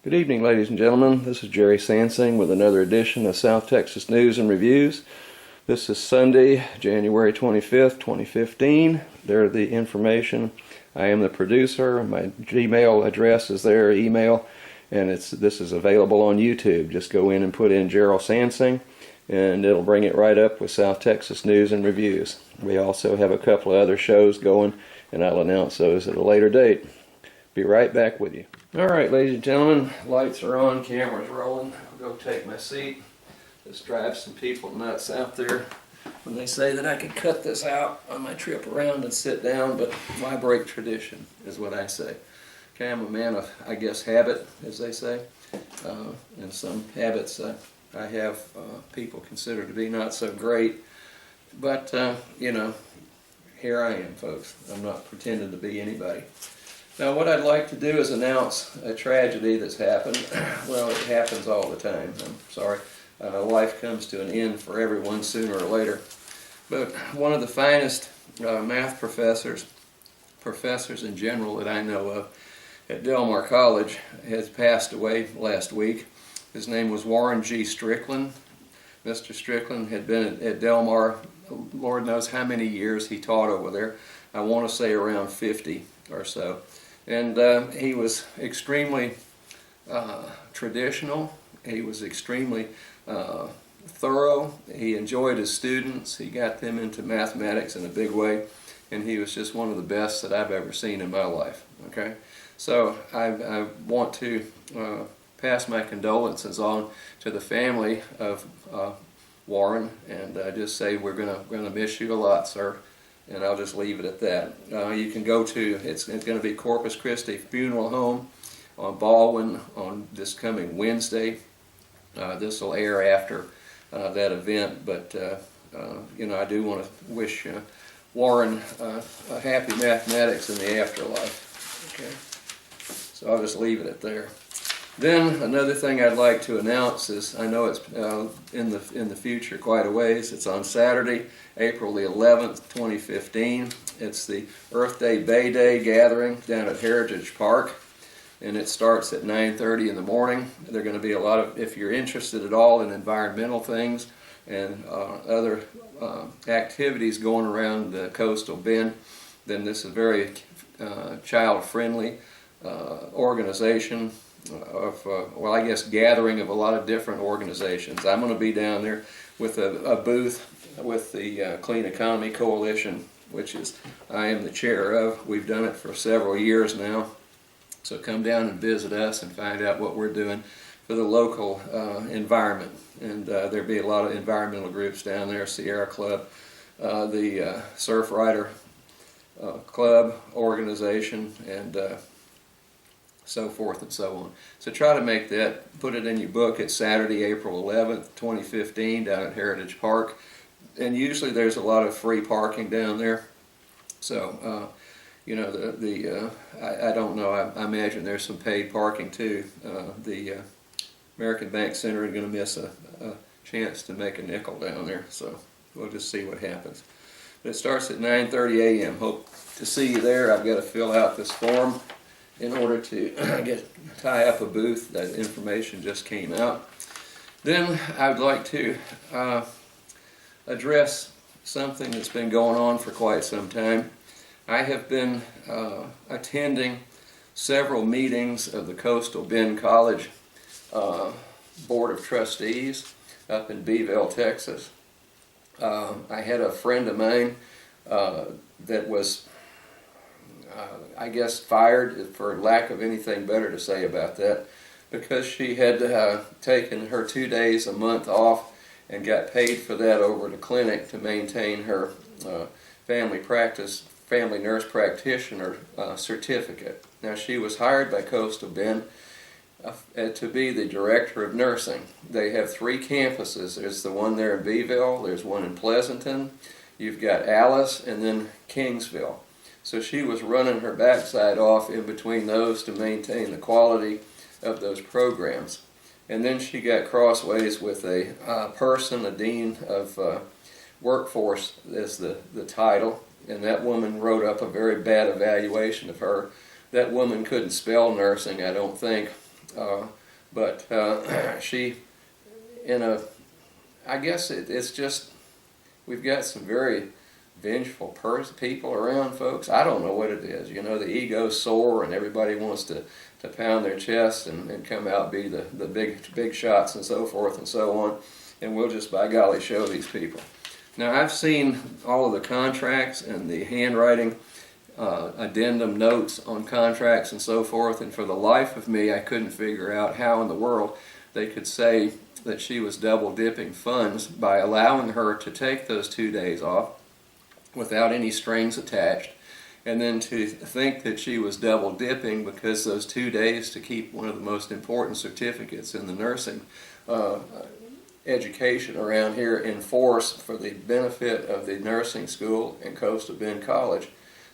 Good evening, ladies and gentlemen. This is Jerry Sansing with another edition of South Texas News and Reviews. This is Sunday, January 25th, 2015. There the information. I am the producer. My Gmail address is there, email, and this is available on YouTube. Just go in and put in Gerald Sansing, and it'll bring it right up with South Texas News and Reviews. We also have a couple of other shows going, and I'll announce those at a later date. Be right back with you. Alright, ladies and gentlemen, lights are on, camera's rolling. I'll go take my seat. This drives some people nuts out there when they say that I could cut this out on my trip around and sit down, but why break tradition is what I say. Okay, I'm a man of, I guess, habit, as they say. And some habits I have people consider to be not so great. But, you know, here I am, folks. I'm not pretending to be anybody. Now, what I'd like to do is announce a tragedy that's happened. Well, it happens all the time. I'm sorry. Life comes to an end for everyone sooner or later. But one of the finest math professors in general that I know of at Del Mar College has passed away last week. His name was Warren G. Strickland. Mr. Strickland had been at Del Mar, Lord knows how many years he taught over there. I want to say around 50 or so. And he was extremely traditional. He was extremely thorough. He enjoyed his students. He got them into mathematics in a big way. And he was just one of the best that I've ever seen in my life. Okay, so I want to pass my condolences on to the family of Warren, and just say we're gonna miss you a lot, sir. And I'll just leave it at that. You can go to, it's going to be Corpus Christi Funeral Home on Baldwin on this coming Wednesday. This will air after that event, but you know, I do want to wish Warren a happy mathematics in the afterlife. Okay, so I'll just leave it at there. Then another thing I'd like to announce is, I know it's in the future quite a ways. It's on Saturday, April the 11th, 2015. It's the Earth Day Bay Day gathering down at Heritage Park, and it starts at 9:30 in the morning. There are going to be a lot of, if you're interested at all in environmental things and other activities going around the coastal bend, then this is a very child-friendly organization. Well, I guess gathering of a lot of different organizations. I'm going to be down there with a booth with the Clean Economy Coalition, which is I am the chair of. We've done it for several years now. So come down and visit us and find out what we're doing for the local environment. And there'll be a lot of environmental groups down there, Sierra Club, the Surf Rider Club organization, and so forth and so on. So try to make that, put it in your book. It's Saturday, April 11th, 2015 down at Heritage Park. And usually there's a lot of free parking down there. So, you know, I don't know, I imagine there's some paid parking too. The American Bank Center is going to miss a chance to make a nickel down there. So we'll just see what happens. But it starts at 9:30 a.m. Hope to see you there. I've got to fill out this form in order to tie up a booth. That information just came out. Then I would like to address something that's been going on for quite some time. I have been attending several meetings of the Coastal Bend College Board of Trustees up in Beeville, Texas. I had a friend of mine that was I guess fired, for lack of anything better to say about that, because she had taken her 2 days a month off and got paid for that over at a clinic to maintain her family nurse practitioner certificate. Now, she was hired by Coastal Bend to be the director of nursing. They have 3 campuses. There's the one there in Beeville, there's one in Pleasanton, you've got Alice, and then Kingsville. So she was running her backside off in between those to maintain the quality of those programs. And then she got crossways with a person, a dean of workforce is the title, and that woman wrote up a very bad evaluation of her. That woman couldn't spell nursing, I don't think, But she, I guess it's just, we've got some very vengeful people around, folks. I don't know what it is. You know, the ego's sore and everybody wants to pound their chest and come out, be the big shots and so forth and so on. And we'll just, by golly, show these people. Now, I've seen all of the contracts and the handwriting addendum notes on contracts and so forth, and for the life of me, I couldn't figure out how in the world they could say that she was double dipping funds by allowing her to take those 2 days off without any strings attached, and then to think that she was double dipping because those 2 days to keep one of the most important certificates in the nursing education around here in force for the benefit of the nursing school and Coastal Bend College,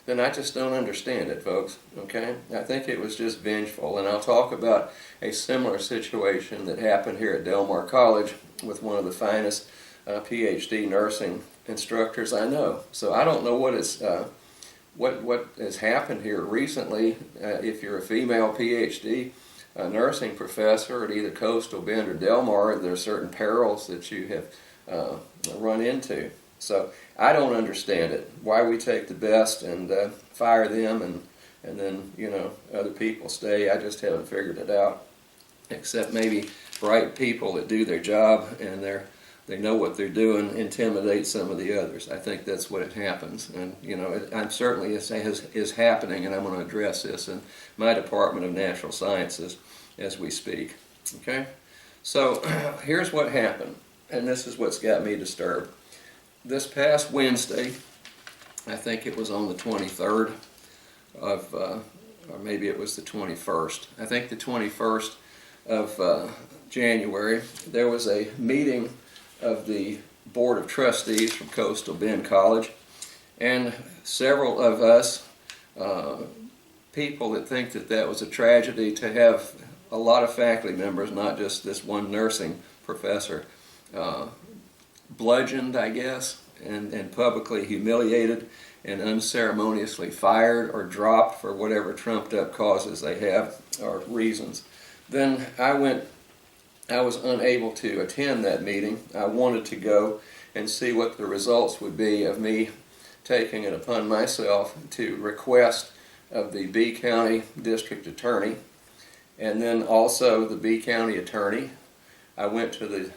then I just don't understand it, folks, okay? I think it was just vengeful, and I'll talk about a similar situation that happened here at Del Mar College with one of the finest PhD nursing instructors I know. So I don't know what has happened here recently. If you're a female PhD nursing professor at either Coastal Bend or Del Mar, there are certain perils that you have run into. So I don't understand it, why we take the best and fire them and then, you know, other people stay. I just haven't figured it out, except maybe bright people that do their job and they know what they're doing intimidate some of the others. I think that's what it happens, and you know, I'm certainly is happening, and I'm going to address this in my Department of Natural Sciences as we speak. Okay, so here's what happened, and this is what's got me disturbed. This past Wednesday, I think it was on the 23rd of, or maybe it was the 21st. I think the 21st of January, there was a meeting of the Board of Trustees from Coastal Bend College, and several of us people that think that that was a tragedy to have a lot of faculty members, not just this one nursing professor, bludgeoned, I guess, and publicly humiliated and unceremoniously fired or dropped for whatever trumped up causes they have or reasons. Then I was unable to attend that meeting. I wanted to go and see what the results would be of me taking it upon myself to request of the B County District Attorney and then also the B County Attorney. I went to the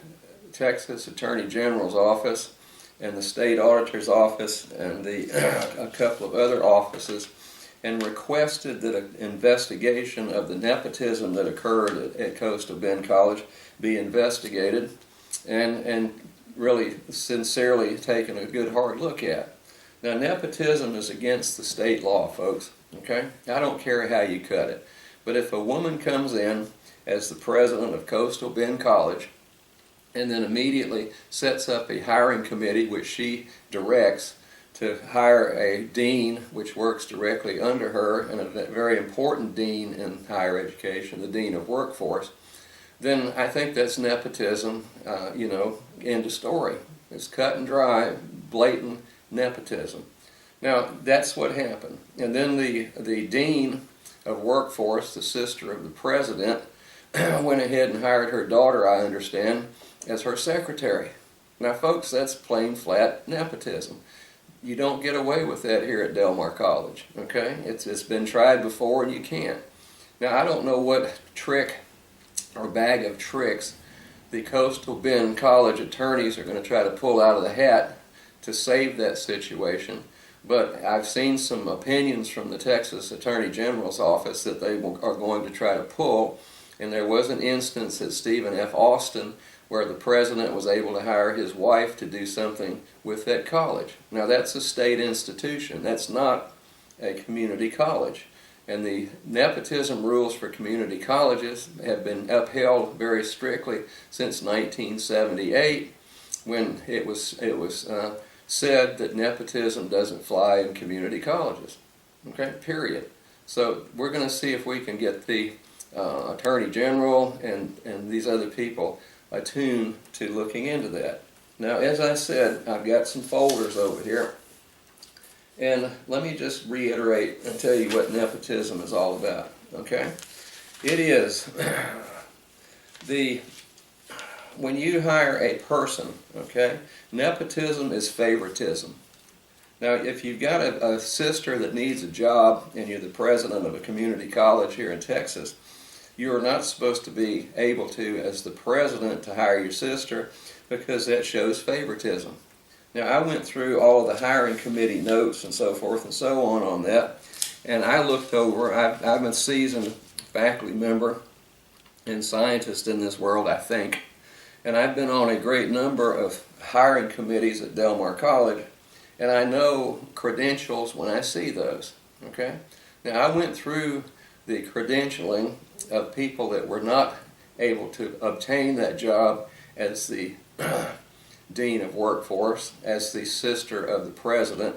Texas Attorney General's office and the State Auditor's office and a couple of other offices and requested that an investigation of the nepotism that occurred at Coastal Bend College be investigated and really sincerely taken a good hard look at. Now, nepotism is against the state law, folks, okay? I don't care how you cut it. But if a woman comes in as the president of Coastal Bend College and then immediately sets up a hiring committee which she directs to hire a dean which works directly under her, and a very important dean in higher education, the dean of workforce, then I think that's nepotism, you know, end of story. It's cut and dry, blatant nepotism. Now, that's what happened. And then the dean of workforce, the sister of the president, went ahead and hired her daughter, I understand, as her secretary. Now, folks, that's plain flat nepotism. You don't get away with that here at Del Mar College, okay? It's been tried before and you can't. Now, I don't know what trick or bag of tricks the Coastal Bend College attorneys are going to try to pull out of the hat to save that situation, but I've seen some opinions from the Texas Attorney General's office that they are going to try to pull, and there was an instance at Stephen F. Austin where the president was able to hire his wife to do something with that college. Now, that's a state institution. That's not a community college. And the nepotism rules for community colleges have been upheld very strictly since 1978, when it was said that nepotism doesn't fly in community colleges. Okay, period. So we're going to see if we can get the Attorney General and these other people attuned to looking into that. Now, as I said, I've got some folders over here. And let me just reiterate and tell you what nepotism is all about, okay? It is when you hire a person, okay, nepotism is favoritism. Now, if you've got a sister that needs a job and you're the president of a community college here in Texas, you are not supposed to be able to, as the president, to hire your sister because that shows favoritism. Now, I went through all of the hiring committee notes and so forth and so on that, and I looked over, I'm a seasoned faculty member and scientist in this world, I think, and I've been on a great number of hiring committees at Del Mar College, and I know credentials when I see those, okay? Now, I went through the credentialing of people that were not able to obtain that job as the Dean of Workforce, as the sister of the President,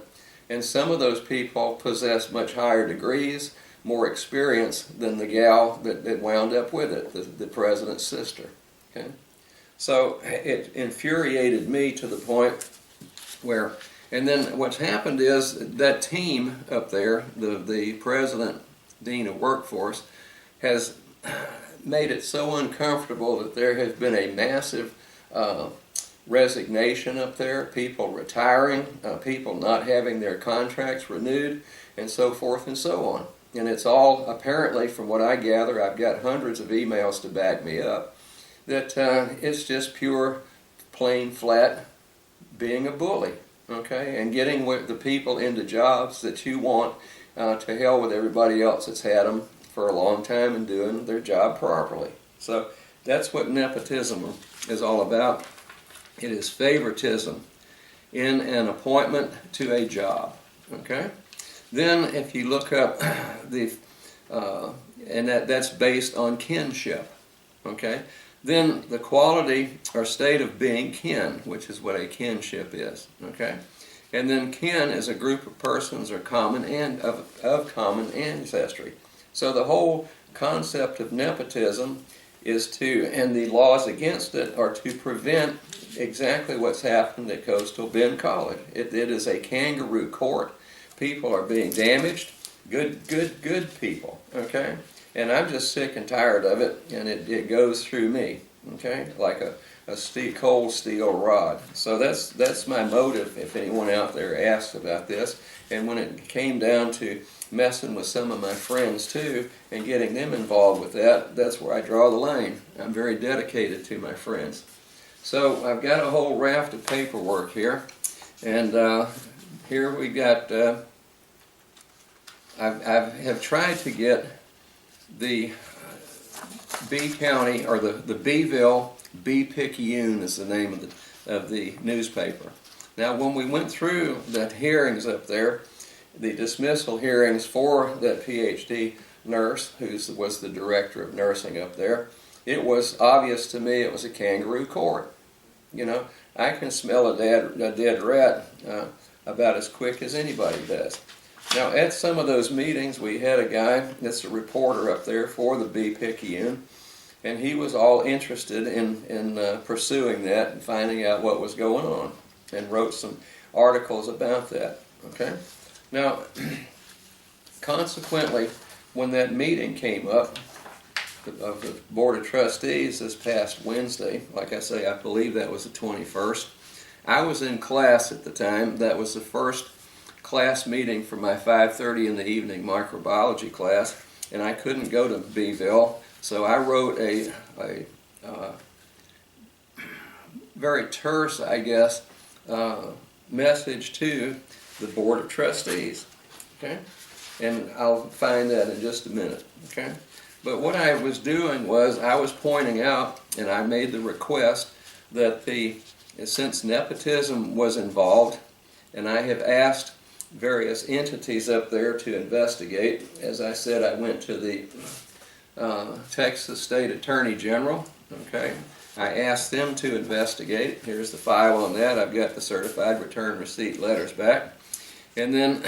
and some of those people possess much higher degrees, more experience than the gal that wound up with it, the President's sister, okay? So it infuriated me to the point where, and then what's happened is that team up there, the President, Dean of Workforce, has made it so uncomfortable that there has been a massive resignation up there, people retiring, people not having their contracts renewed, and so forth and so on. And it's all, apparently, from what I gather, I've got hundreds of emails to back me up, that it's just pure, plain, flat being a bully, okay, and getting the people into jobs that you want, to hell with everybody else that's had them for a long time and doing their job properly. So that's what nepotism is all about. It is favoritism in an appointment to a job, okay? Then if you look up and that's based on kinship, okay? Then the quality or state of being kin, which is what a kinship is, okay? And then kin is a group of persons or common and of common ancestry. So the whole concept of nepotism is to, and the laws against it are to prevent exactly what's happened at Coastal Bend College. It is a kangaroo court. People are being damaged. Good people, okay? And I'm just sick and tired of it, and it goes through me, okay? Like a cold steel rod. So that's my motive if anyone out there asks about this. And when it came down to messing with some of my friends too and getting them involved with that, that's where I draw the line. I'm very dedicated to my friends. So I've got a whole raft of paperwork here, and here we got, I have tried to get the B County, or the Beeville Bee-Picayune is the name of the newspaper. Now when we went through the hearings up there, the dismissal hearings for that PhD nurse, who was the director of nursing up there, it was obvious to me it was a kangaroo court. You know, I can smell a dead rat about as quick as anybody does. Now at some of those meetings we had a guy that's a reporter up there for the Bee-Picayune, and he was all interested in pursuing that and finding out what was going on, and wrote some articles about that, okay? Now, consequently, when that meeting came up of the Board of Trustees this past Wednesday, like I say, I believe that was the 21st, I was in class at the time. That was the first class meeting for my 5:30 in the evening microbiology class, and I couldn't go to Beeville, so I wrote a very terse, I guess, message to the Board of Trustees, okay? And I'll find that in just a minute, okay? But what I was doing was I was pointing out, and I made the request that since nepotism was involved, and I have asked various entities up there to investigate. As I said, I went to the Texas State Attorney General, okay? I asked them to investigate. Here's the file on that. I've got the certified return receipt letters back. And then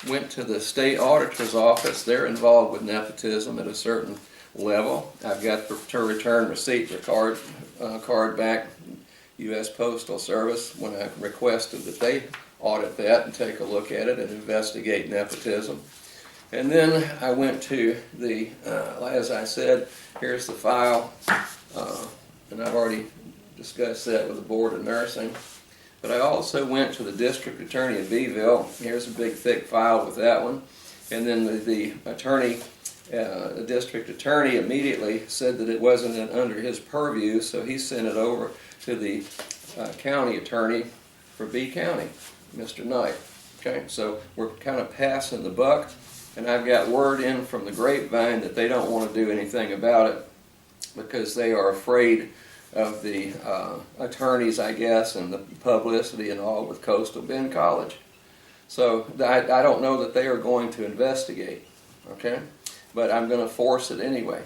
went to the state auditor's office. They're involved with nepotism at a certain level. I've got the return receipt card back, U.S. Postal Service, when I requested that they audit that and take a look at it and investigate nepotism. And then I went to the, as I said, here's the file, and I've already discussed that with the Board of Nursing. But I also went to the district attorney in Beeville. Here's a big thick file with that one. And then the attorney, the district attorney immediately said that it wasn't under his purview, so he sent it over to the county attorney for B County, Mr. Knight. Okay, so we're kind of passing the buck, and I've got word in from the grapevine that they don't want to do anything about it because they are afraid of the attorneys, I guess, and the publicity and all with Coastal Bend College. So I don't know that they are going to investigate, okay? But I'm going to force it anyway.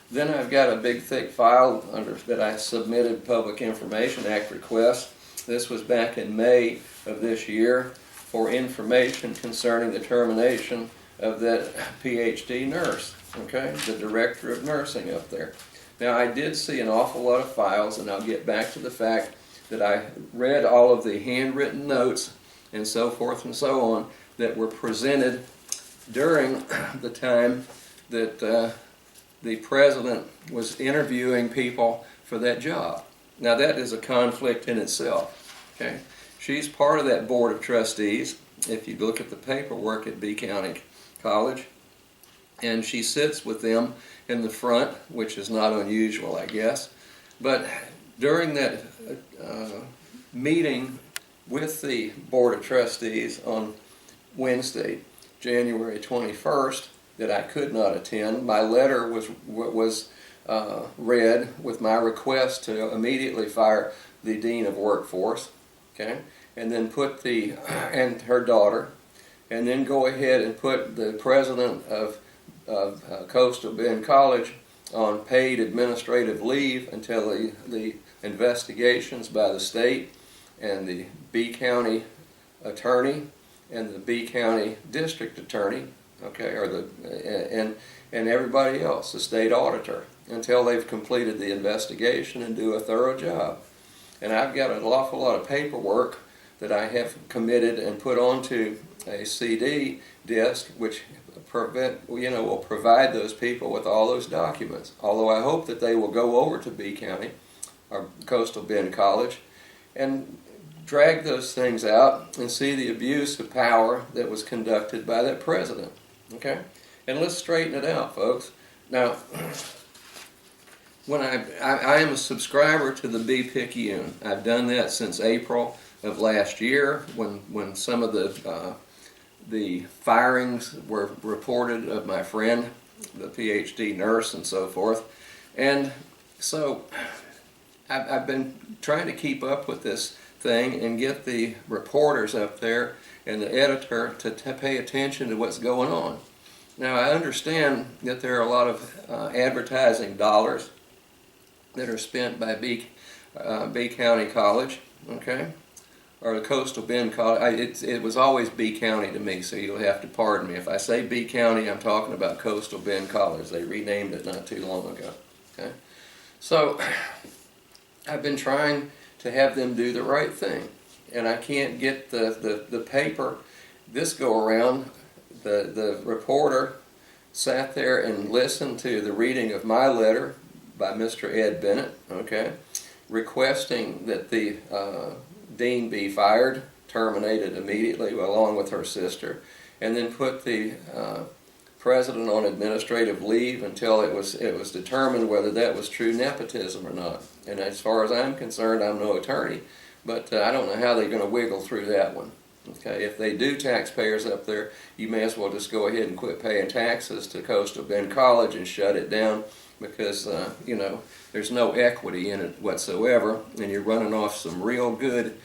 Then I've got a big thick file that I submitted Public Information Act request. This was back in May of this year for information concerning the termination of that PhD nurse, okay, the director of nursing up there. Now, I did see an awful lot of files, and I'll get back to the fact that I read all of the handwritten notes and so forth and so on that were presented during the time that the president was interviewing people for that job. Now, that is a conflict in itself, okay? She's part of that board of trustees, if you look at the paperwork at B County College, and she sits with them in the front, which is not unusual, I guess. But during that meeting with the Board of Trustees on Wednesday, January 21st, that I could not attend, my letter was read with my request to immediately fire the Dean of Workforce, okay, and then put and her daughter, and then go ahead and put the president of Coastal Bend College on paid administrative leave until the investigations by the state and the B County attorney and the B County district attorney, okay, or and everybody else, the state auditor, until they've completed the investigation and do a thorough job. And I've got an awful lot of paperwork that I have committed and put onto a CD disk, which will provide those people with all those documents. Although I hope that they will go over to B County or Coastal Bend College and drag those things out and see the abuse of power that was conducted by that president. Okay, and let's straighten it out, folks. Now, when I am a subscriber to the B-Picayune. I've done that since April of last year when some of the firings were reported of my friend, the PhD nurse and so forth. And so I've been trying to keep up with this thing and get the reporters up there and the editor to pay attention to what's going on. Now, I understand that there are a lot of advertising dollars that are spent by B County College, okay, or the Coastal Bend College. It was always B County to me, so you'll have to pardon me. If I say B County, I'm talking about Coastal Bend College. They renamed it not too long ago, okay? So I've been trying to have them do the right thing, and I can't get the paper. This go around, the reporter sat there and listened to the reading of my letter by Mr. Ed Bennett, okay, requesting that the dean be fired, terminated immediately along with her sister, and then put the president on administrative leave until it was determined whether that was true nepotism or not. And as far as I'm concerned, I'm no attorney, but I don't know how they're going to wiggle through that one. Okay, if they do, taxpayers up there, you may as well just go ahead and quit paying taxes to Coastal Bend College and shut it down, because there's no equity in it whatsoever, and you're running off some real good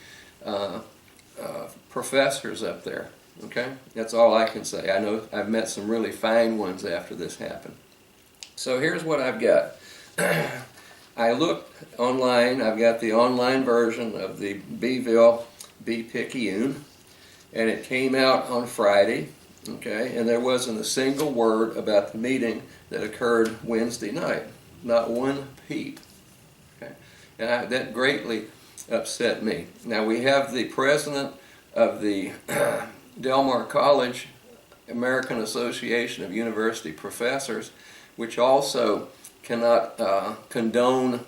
professors up there. Okay, that's all I can say. I know I've met some really fine ones after this happened. So here's what I've got. I looked online. I've got the online version of the Beeville B-Picayune, and it came out on Friday. Okay, and there wasn't a single word about the meeting that occurred Wednesday night. Not one peep. Okay, and that greatly upset me. Now, we have the president of the Del Mar College American Association of University Professors, which also cannot condone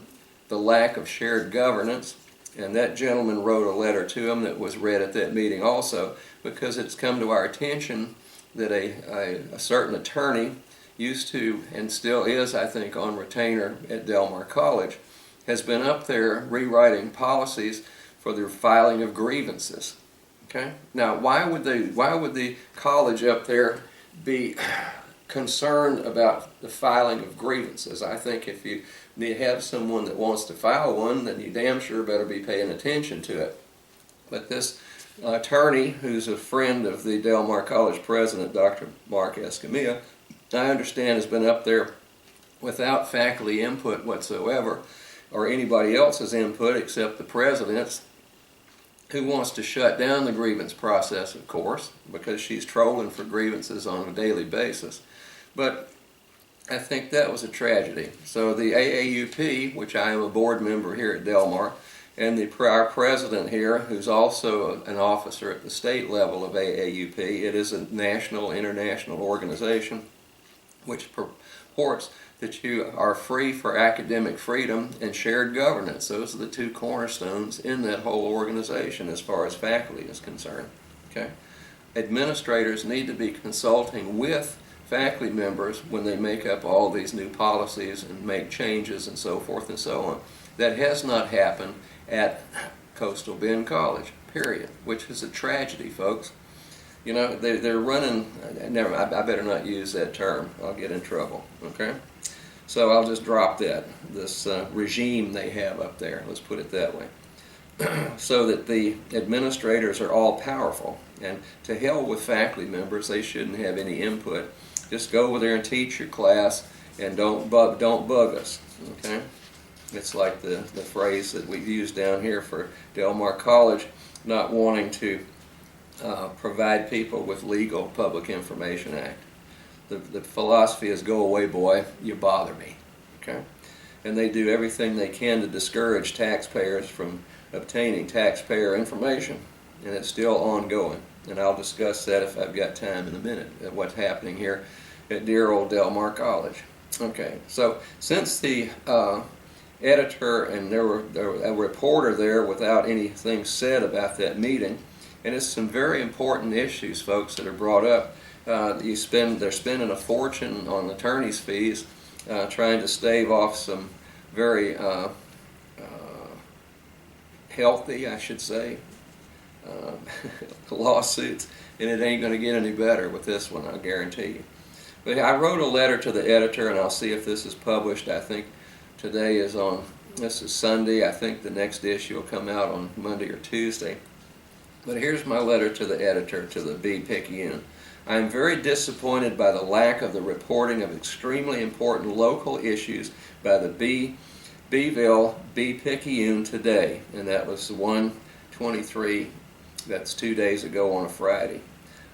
the lack of shared governance. And that gentleman wrote a letter to him that was read at that meeting also, because it's come to our attention that a certain attorney used to, and still is, I think, on retainer at Del Mar College, has been up there rewriting policies for the filing of grievances. Okay? Now, why would the college up there be concerned about the filing of grievances? I think if you have someone that wants to file one, then you damn sure better be paying attention to it. But this attorney, who's a friend of the Del Mar College president, Dr. Mark Escamilla, I understand has been up there without faculty input whatsoever, or anybody else's input except the president's, who wants to shut down the grievance process, of course, because she's trolling for grievances on a daily basis. But I think that was a tragedy. So the AAUP, which I am a board member here at Del Mar, and our president here, who's also an officer at the state level of AAUP, it is a national, international organization which purports that you are free for academic freedom and shared governance. Those are the two cornerstones in that whole organization as far as faculty is concerned. Okay? Administrators need to be consulting with faculty members when they make up all these new policies and make changes and so forth and so on. That has not happened at Coastal Bend College, period, which is a tragedy, folks. You know, they're running, never, I better not use that term, I'll get in trouble, okay? So I'll just drop that, this regime they have up there, let's put it that way. So that the administrators are all powerful, and to hell with faculty members, they shouldn't have any input. Just go over there and teach your class, and don't bug us, okay? It's like the phrase that we've used down here for Del Mar College, not wanting to provide people with legal Public Information Act. The philosophy is, go away, boy, you bother me. Okay? And they do everything they can to discourage taxpayers from obtaining taxpayer information, and it's still ongoing. And I'll discuss that if I've got time in a minute, at what's happening here at dear old Del Mar College. Okay, so since the editor and there were a reporter there without anything said about that meeting, and it's some very important issues, folks, that are brought up. They're spending a fortune on attorney's fees trying to stave off some very healthy, I should say, lawsuits, and it ain't going to get any better with this one, I guarantee you. But I wrote a letter to the editor, and I'll see if this is published. I think today is this is Sunday. I think the next issue will come out on Monday or Tuesday. But here's my letter to the editor, to the B-Picayune. I am very disappointed by the lack of the reporting of extremely important local issues by the Beeville B-Picayune today. And that was 1/23, that's 2 days ago on a Friday.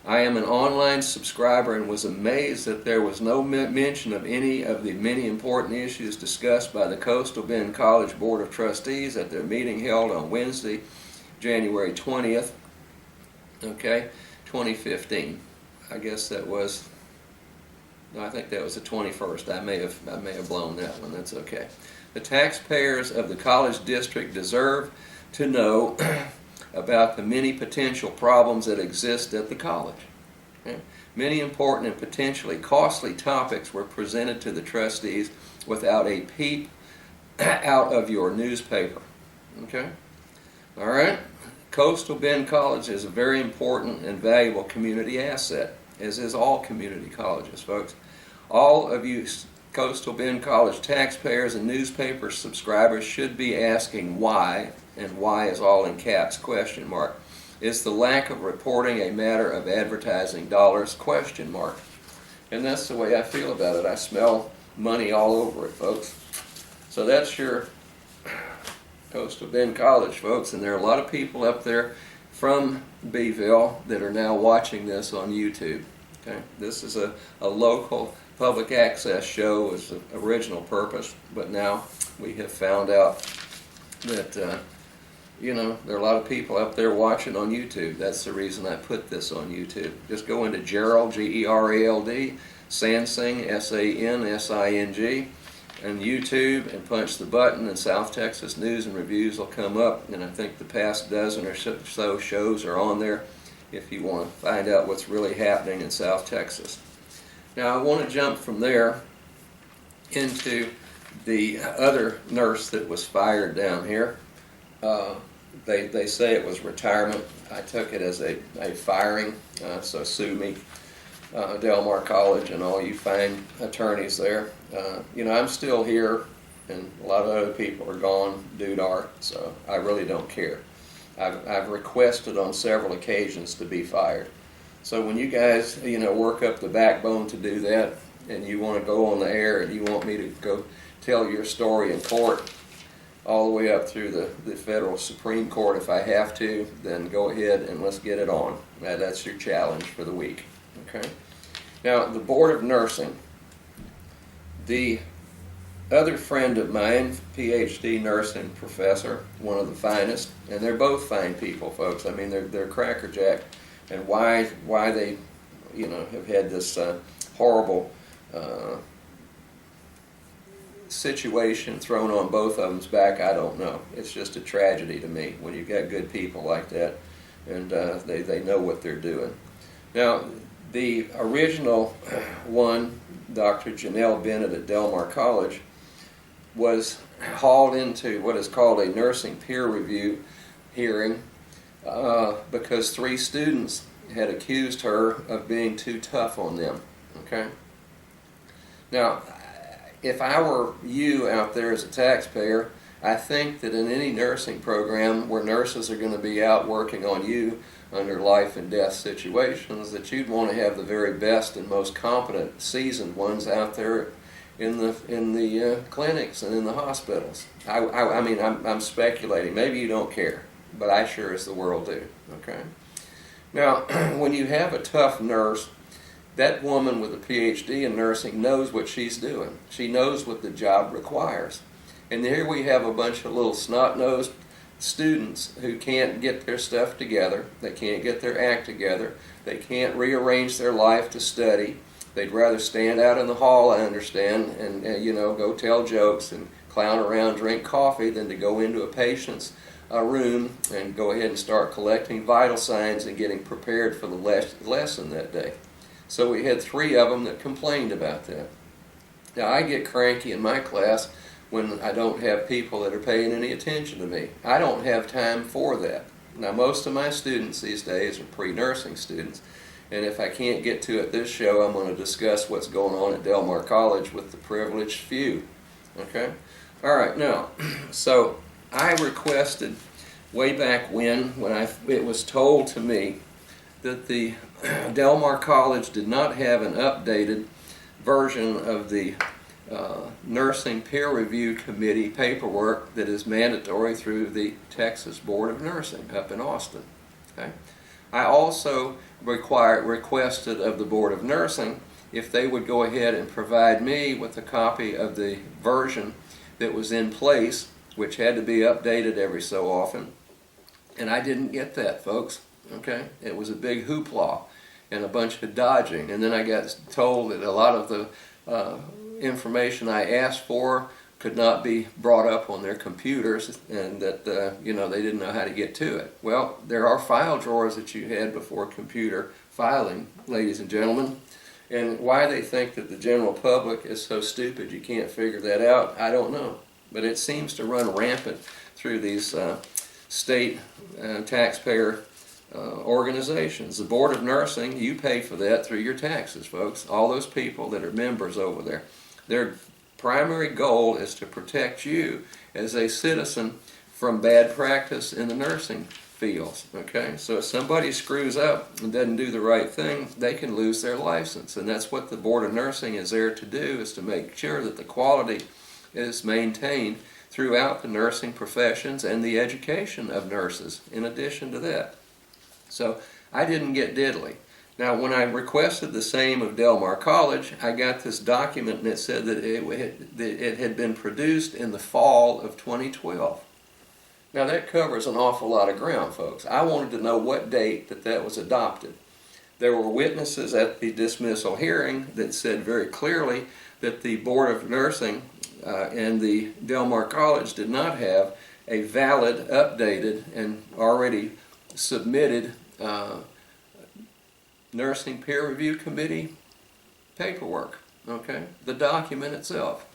I am an online subscriber and was amazed that there was no mention of any of the many important issues discussed by the Coastal Bend College Board of Trustees at their meeting held on Wednesday, January 20th, okay, 2015. I guess that was, no, I think that was the 21st. I may have blown that one. That's okay. The taxpayers of the college district deserve to know about the many potential problems that exist at the college. Okay? Many important and potentially costly topics were presented to the trustees without a peep out of your newspaper. Okay? All right? Coastal Bend College is a very important and valuable community asset, as is all community colleges, folks. All of you Coastal Bend College taxpayers and newspaper subscribers should be asking why, and why is all in caps, question mark. Is the lack of reporting a matter of advertising dollars, question mark. And that's the way I feel about it. I smell money all over it, folks. So that's your Coastal Bend College, folks, and there are a lot of people up there from Beeville that are now watching this on YouTube. Okay, this is a local public access show as the original purpose, but now we have found out that you know, there are a lot of people up there watching on YouTube. That's the reason I put this on YouTube. Just go into Gerald, Gerald, Sansing, Sansing, and YouTube and punch the button, and South Texas News and Reviews will come up, and I think the past dozen or so shows are on there if you want to find out what's really happening in South Texas. Now I want to jump from there into the other nurse that was fired down here. They say it was retirement. I took it as a firing, so sue me, Del Mar College and all you fine attorneys there. You know, I'm still here, and a lot of other people are gone due to art, so I really don't care. I've requested on several occasions to be fired. So when you guys, you know, work up the backbone to do that, and you want to go on the air and you want me to go tell your story in court, all the way up through the federal Supreme Court if I have to, then go ahead and let's get it on. That's your challenge for the week. Okay. Now, the Board of Nursing. The other friend of mine, PhD nursing professor, one of the finest, and they're both fine people, folks. I mean, they're crackerjack, and why they, you know, have had this horrible situation thrown on both of them's back, I don't know. It's just a tragedy to me when you've got good people like that, and they know what they're doing. Now, the original one, Dr. Janelle Bennett at Del Mar College, was hauled into what is called a nursing peer review hearing because 3 students had accused her of being too tough on them. Okay? Now, if I were you out there as a taxpayer, I think that in any nursing program where nurses are going to be out working on you under life and death situations, that you'd want to have the very best and most competent, seasoned ones out there in the clinics and in the hospitals. I mean, I'm speculating. Maybe you don't care, but I sure as the world do. Okay. Now, when you have a tough nurse, that woman with a PhD in nursing knows what she's doing. She knows what the job requires. And here we have a bunch of little snot-nosed students who can't get their stuff together. They can't get their act together. They can't rearrange their life to study. They'd rather stand out in the hall, I understand, and you know, go tell jokes and clown around, drink coffee, than to go into a patient's room and go ahead and start collecting vital signs and getting prepared for the lesson that day. So we had 3 of them that complained about that. Now, I get cranky in my class when I don't have people that are paying any attention to me. I don't have time for that. Now, most of my students these days are pre-nursing students, and if I can't get to it this show, I'm going to discuss what's going on at Del Mar College with the privileged few. Okay? All right, now, so I requested way back when it was told to me that the Del Mar College did not have an updated version of the Nursing Peer Review Committee paperwork that is mandatory through the Texas Board of Nursing up in Austin. Okay? I also requested of the Board of Nursing if they would go ahead and provide me with a copy of the version that was in place, which had to be updated every so often. And I didn't get that, folks. Okay? It was a big hoopla and a bunch of dodging. And then I got told that a lot of the information I asked for could not be brought up on their computers, and that you know, they didn't know how to get to it. Well, there are file drawers that you had before computer filing, ladies and gentlemen. And why they think that the general public is so stupid you can't figure that out, I don't know. But it seems to run rampant through these state taxpayer organizations. The Board of Nursing, you pay for that through your taxes, folks. All those people that are members over there. Their primary goal is to protect you as a citizen from bad practice in the nursing fields. Okay? So if somebody screws up and doesn't do the right thing, they can lose their license. And that's what the Board of Nursing is there to do, is to make sure that the quality is maintained throughout the nursing professions and the education of nurses in addition to that. So I didn't get diddly. Now, when I requested the same of Del Mar College, I got this document and it said that it had been produced in the fall of 2012. Now that covers an awful lot of ground, folks. I wanted to know what date that was adopted. There were witnesses at the dismissal hearing that said very clearly that the Board of Nursing and the Del Mar College did not have a valid, updated, and already submitted nursing peer review committee paperwork, okay? The document itself.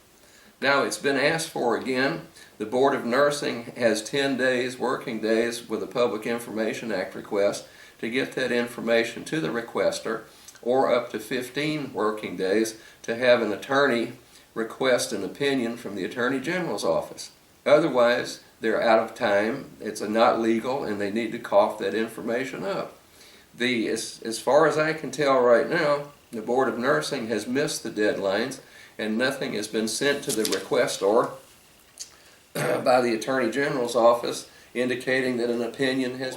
Now it's been asked for again. The Board of Nursing has 10 days, working days, with a Public Information Act request to get that information to the requester, or up to 15 working days to have an attorney request an opinion from the Attorney General's office. Otherwise, they're out of time, it's not legal, and they need to cough that information up. As far as I can tell right now, the Board of Nursing has missed the deadlines, and nothing has been sent to the requestor by the Attorney General's office indicating that an opinion has.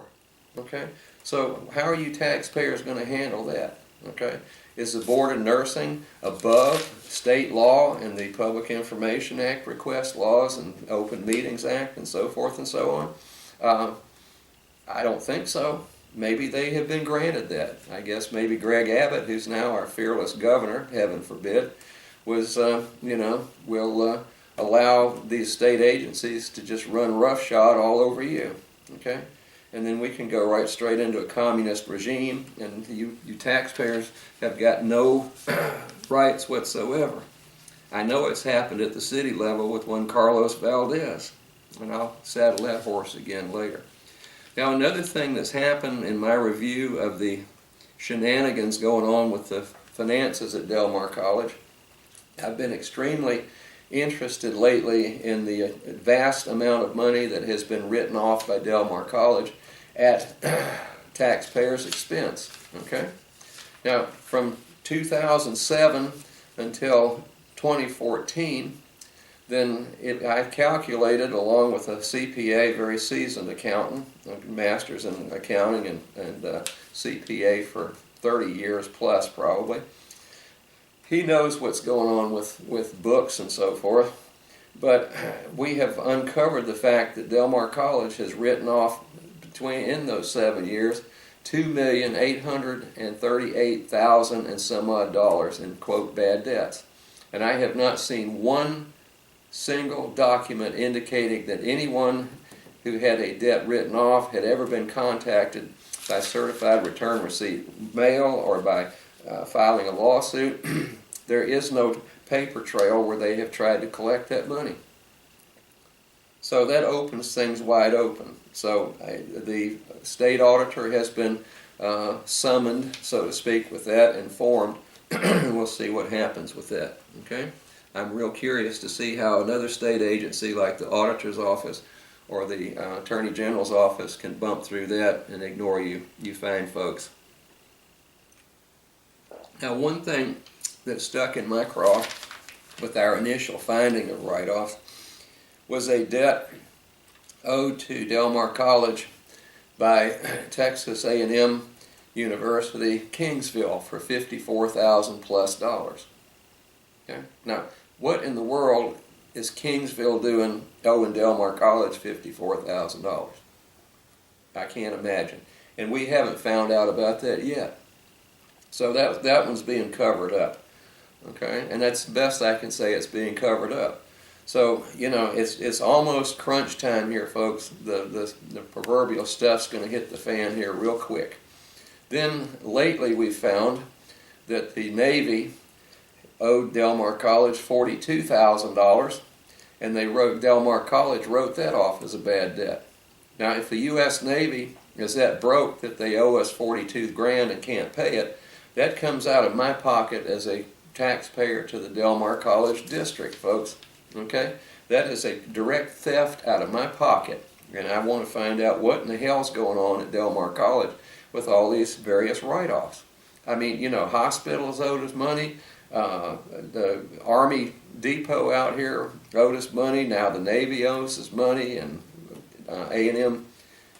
Okay, so how are you taxpayers going to handle that? Okay, is the Board of Nursing above state law and the Public Information Act request laws and Open Meetings Act and so forth and so on? I don't think so. Maybe they have been granted that. I guess maybe Greg Abbott, who's now our fearless governor, heaven forbid, was, will allow these state agencies to just run roughshod all over you, okay? And then we can go right straight into a communist regime, and you taxpayers have got no rights whatsoever. I know it's happened at the city level with one Carlos Valdez, and I'll saddle that horse again later. Now, another thing that's happened in my review of the shenanigans going on with the finances at Del Mar College, I've been extremely interested lately in the vast amount of money that has been written off by Del Mar College at taxpayers' expense. Okay? Now, from 2007 until 2014, then I calculated, along with a CPA, very seasoned accountant, a master's in accounting and CPA for 30 years plus probably. He knows what's going on with books and so forth, but we have uncovered the fact that Del Mar College has written off, in those 7 years, $2,838,000 and some odd dollars in, quote, bad debts. And I have not seen one single document indicating that anyone who had a debt written off had ever been contacted by certified return receipt mail or by filing a lawsuit. There is no paper trail where they have tried to collect that money. So that opens things wide open. So the state auditor has been summoned, so to speak, with that, informed. We'll see what happens with that. Okay? I'm real curious to see how another state agency like the auditor's office or the Attorney General's office can bump through that and ignore you fine folks. Now, one thing that stuck in my craw with our initial finding of write-offs was a debt owed to Del Mar College by Texas A&M University, Kingsville, for $54,000 plus. Okay? Now, what in the world is Kingsville doing owing Del Mar College $54,000? I can't imagine. And we haven't found out about that yet. So that one's being covered up. Okay? And that's the best I can say, it's being covered up. So, it's almost crunch time here, folks. The proverbial stuff's going to hit the fan here real quick. Then, lately we've found that the Navy owed Del Mar College $42,000, and Del Mar College wrote that off as a bad debt. Now, if the U.S. Navy is that broke that they owe us $42,000 and can't pay it, that comes out of my pocket as a taxpayer to the Del Mar College district, folks. Okay? That is a direct theft out of my pocket, and I want to find out what in the hell's going on at Del Mar College with all these various write-offs. I mean, hospitals owed us money. The Army Depot out here owed us money. Now the Navy owes us money, and A&M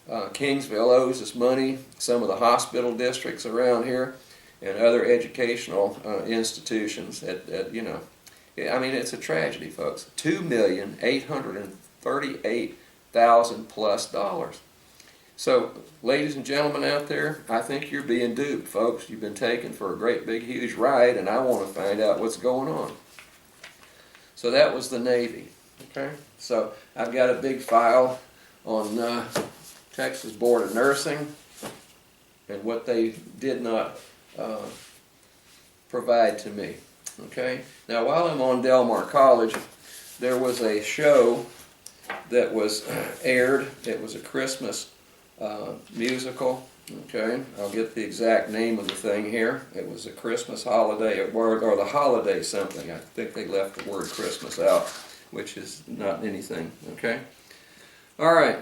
Kingsville owes us money. Some of the hospital districts around here and other educational institutions. I mean, it's a tragedy, folks. $2,838,000 $100,000+. So, ladies and gentlemen out there, I think you're being duped, folks. You've been taken for a great big huge ride, and I want to find out what's going on. So that was the Navy. Okay, so I've got a big file on Texas Board of Nursing and what they did not provide to me. Okay, now while I'm on Del Mar College, there was a show that was aired. It was a Christmas musical. Okay, I'll get the exact name of the thing here. It was a Christmas holiday, or the holiday something. I think they left the word Christmas out, which is not anything. Okay, all right.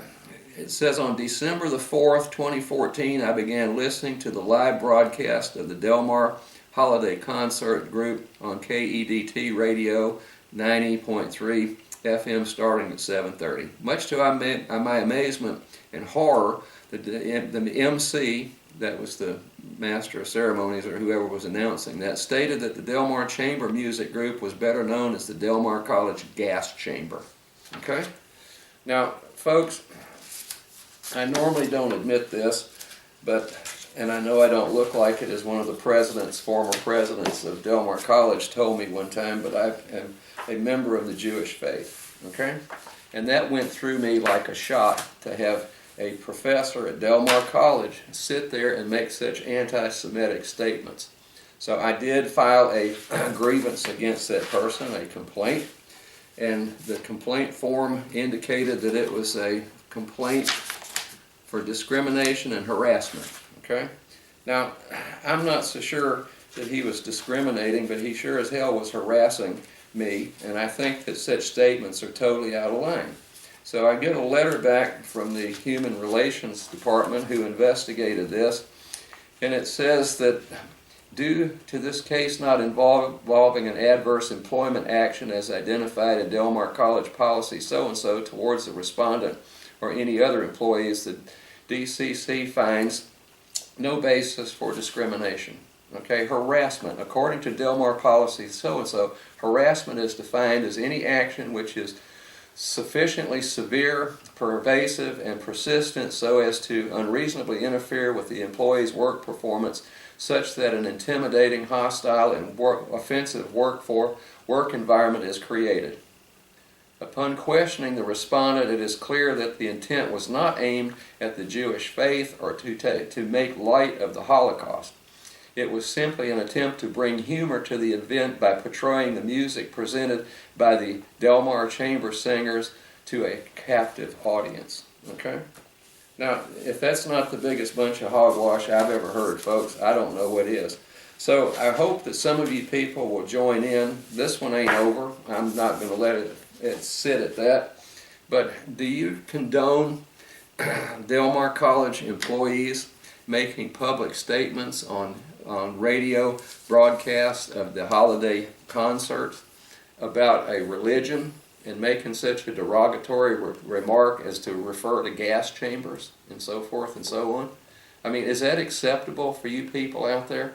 It says on December the 4th, 2014, I began listening to the live broadcast of the Del Mar Holiday Concert Group on KEDT Radio 90.3 FM starting at 7:30. Much to my amazement and horror, the MC, that was the master of ceremonies or whoever was announcing that, stated that the Del Mar Chamber Music Group was better known as the Del Mar College Gas Chamber. Okay? Now, folks, I normally don't admit this, and I know I don't look like it, as one of the former presidents of Del Mar College told me one time, but I am a member of the Jewish faith, okay? And that went through me like a shot to have a professor at Del Mar College sit there and make such anti-Semitic statements. So I did file a grievance against that person, a complaint, and the complaint form indicated that it was a complaint for discrimination and harassment, okay? Now, I'm not so sure that he was discriminating, but he sure as hell was harassing me, and I think that such statements are totally out of line. So I get a letter back from the Human Relations Department who investigated this, and it says that due to this case not involving an adverse employment action as identified in Del Mar College policy so-and-so towards the respondent or any other employees, the DCC finds no basis for discrimination. Okay, harassment. According to Del Mar policy so-and-so, harassment is defined as any action which is sufficiently severe, pervasive, and persistent so as to unreasonably interfere with the employee's work performance, such that an intimidating, hostile, and offensive work environment is created. Upon questioning the respondent, it is clear that the intent was not aimed at the Jewish faith or to make light of the Holocaust. It was simply an attempt to bring humor to the event by portraying the music presented by the Del Mar Chamber singers to a captive audience. Okay? Now, if that's not the biggest bunch of hogwash I've ever heard, folks, I don't know what is. So I hope that some of you people will join in. This one ain't over. I'm not going to let it sit at that. But do you condone Del Mar College employees making public statements on radio broadcasts of the holiday concerts about a religion and making such a derogatory remark as to refer to gas chambers and so forth and so on? I mean, is that acceptable for you people out there?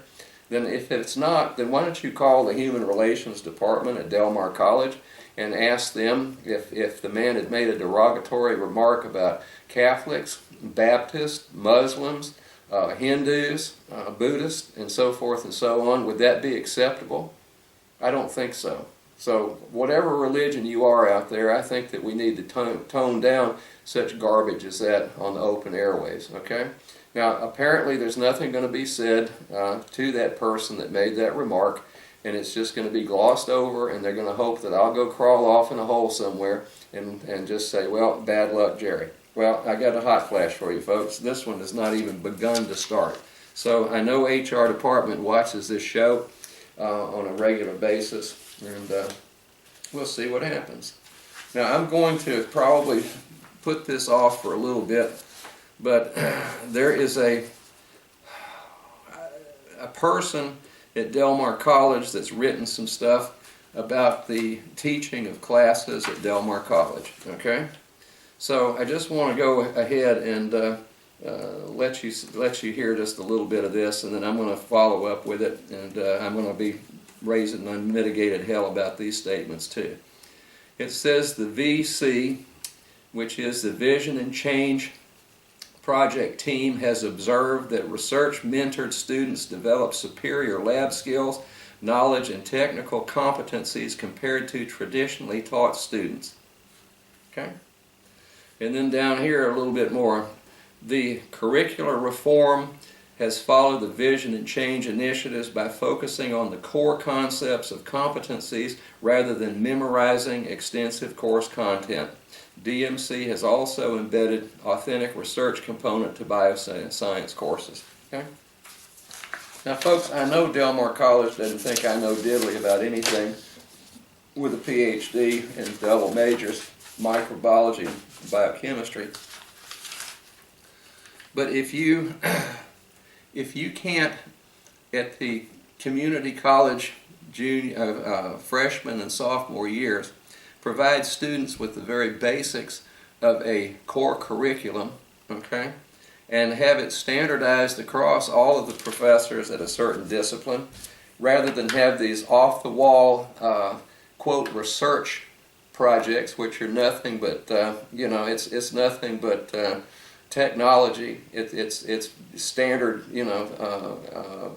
Then if it's not, then why don't you call the Human Relations Department at Del Mar College and ask them if the man had made a derogatory remark about Catholics, Baptists, Muslims, Hindus, Buddhists, and so forth and so on. Would that be acceptable? I don't think so. So whatever religion you are out there, I think that we need to tone down such garbage as that on the open airways, okay? Now, apparently there's nothing going to be said to that person that made that remark, and it's just going to be glossed over, and they're going to hope that I'll go crawl off in a hole somewhere and just say, well, bad luck, Jerry. Well, I got a hot flash for you, folks. This one has not even begun to start. So I know HR department watches this show on a regular basis, and we'll see what happens. Now, I'm going to probably put this off for a little bit, but there is a person at Del Mar College that's written some stuff about the teaching of classes at Del Mar College, okay? So I just want to go ahead and let you hear just a little bit of this, and then I'm going to follow up with it, and I'm going to be raising unmitigated hell about these statements too. It says the VC which is the Vision and Change project team has observed that research-mentored students develop superior lab skills, knowledge, and technical competencies compared to traditionally taught students. Okay? And then down here a little bit more. The curricular reform has followed the Vision and Change initiatives by focusing on the core concepts of competencies rather than memorizing extensive course content. DMC has also embedded authentic research component to bioscience courses. Okay? Now folks, I know Del Mar College doesn't think I know diddly about anything with a PhD in double majors, microbiology and biochemistry. But if you can't, at the community college freshman and sophomore years, provide students with the very basics of a core curriculum, okay, and have it standardized across all of the professors at a certain discipline, rather than have these off-the-wall, quote, research projects, which are nothing but, it's nothing but technology. It's standard,